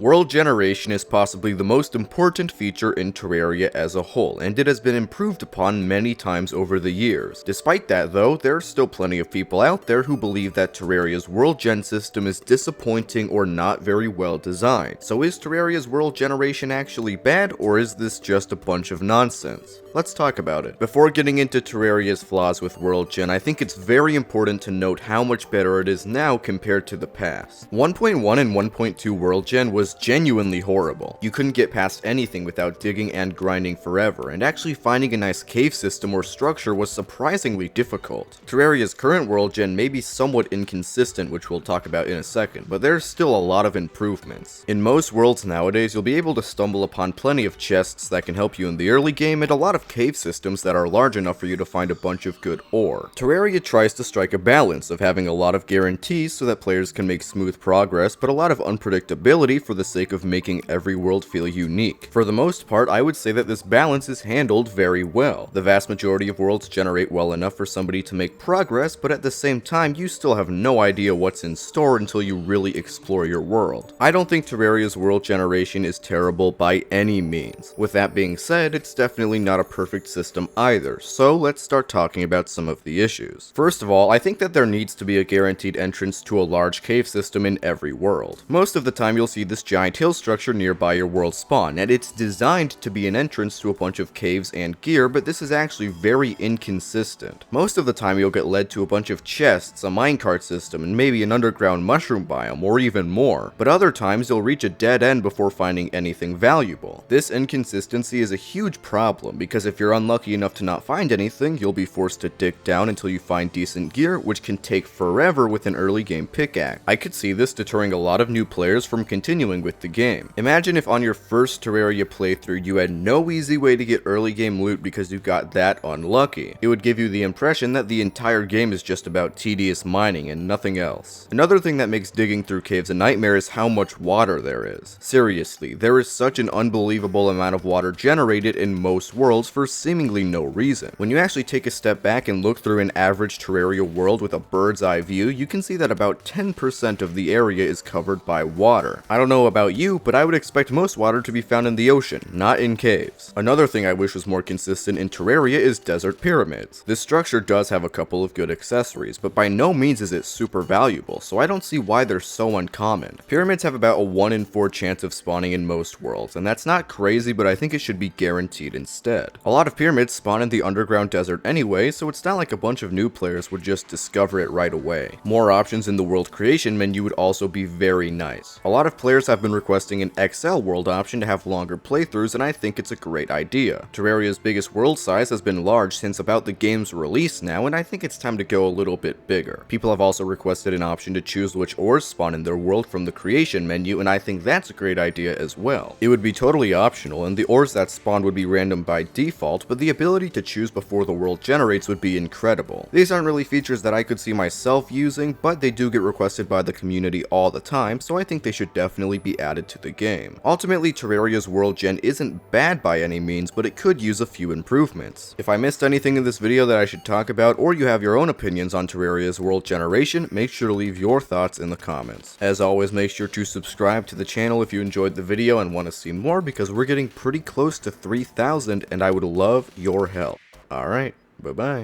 World generation is possibly the most important feature in Terraria as a whole, and it has been improved upon many times over the years. Despite that though, there are still plenty of people out there who believe that Terraria's world gen system is disappointing or not very well designed. So is Terraria's world generation actually bad, or is this just a bunch of nonsense? Let's talk about it. Before getting into Terraria's flaws with world gen, I think it's very important to note how much better it is now compared to the past. 1.1 and 1.2 world gen was genuinely horrible. You couldn't get past anything without digging and grinding forever, and actually finding a nice cave system or structure was surprisingly difficult. Terraria's current world gen may be somewhat inconsistent, which we'll talk about in a second, but there's still a lot of improvements. In most worlds nowadays, you'll be able to stumble upon plenty of chests that can help you in the early game, and a lot of cave systems that are large enough for you to find a bunch of good ore. Terraria tries to strike a balance of having a lot of guarantees so that players can make smooth progress, but a lot of unpredictability for the sake of making every world feel unique. For the most part, I would say that this balance is handled very well. The vast majority of worlds generate well enough for somebody to make progress, but at the same time, you still have no idea what's in store until you really explore your world. I don't think Terraria's world generation is terrible by any means. With that being said, it's definitely not a perfect system either, so let's start talking about some of the issues. First of all, I think that there needs to be a guaranteed entrance to a large cave system in every world. Most of the time you'll see this giant hill structure nearby your world spawn, and it's designed to be an entrance to a bunch of caves and gear, but this is actually very inconsistent. Most of the time you'll get led to a bunch of chests, a minecart system, and maybe an underground mushroom biome, or even more, but other times you'll reach a dead end before finding anything valuable. This inconsistency is a huge problem, because if you're unlucky enough to not find anything, you'll be forced to dig down until you find decent gear, which can take forever with an early game pickaxe. I could see this deterring a lot of new players from continuing with the game. Imagine if on your first Terraria playthrough you had no easy way to get early game loot because you got that unlucky. It would give you the impression that the entire game is just about tedious mining and nothing else. Another thing that makes digging through caves a nightmare is how much water there is. Seriously, there is such an unbelievable amount of water generated in most worlds for seemingly no reason. When you actually take a step back and look through an average Terraria world with a bird's eye view, you can see that about 10% of the area is covered by water. I don't know about you, but I would expect most water to be found in the ocean, not in caves. Another thing I wish was more consistent in Terraria is desert pyramids. This structure does have a couple of good accessories, but by no means is it super valuable, so I don't see why they're so uncommon. Pyramids have about a 1 in 4 chance of spawning in most worlds, and that's not crazy, but I think it should be guaranteed instead. A lot of pyramids spawn in the underground desert anyway, so it's not like a bunch of new players would just discover it right away. More options in the world creation menu would also be very nice. A lot of players have been requesting an XL world option to have longer playthroughs, and I think it's a great idea. Terraria's biggest world size has been large since about the game's release now, and I think it's time to go a little bit bigger. People have also requested an option to choose which ores spawn in their world from the creation menu, and I think that's a great idea as well. It would be totally optional, and the ores that spawn would be random by default, but the ability to choose before the world generates would be incredible. These aren't really features that I could see myself using, but they do get requested by the community all the time, so I think they should definitely be added to the game. Ultimately, Terraria's world gen isn't bad by any means, but it could use a few improvements. If I missed anything in this video that I should talk about, or you have your own opinions on Terraria's world generation, make sure to leave your thoughts in the comments. As always, make sure to subscribe to the channel if you enjoyed the video and want to see more, because we're getting pretty close to 3,000 and I would love your help. Alright, bye bye.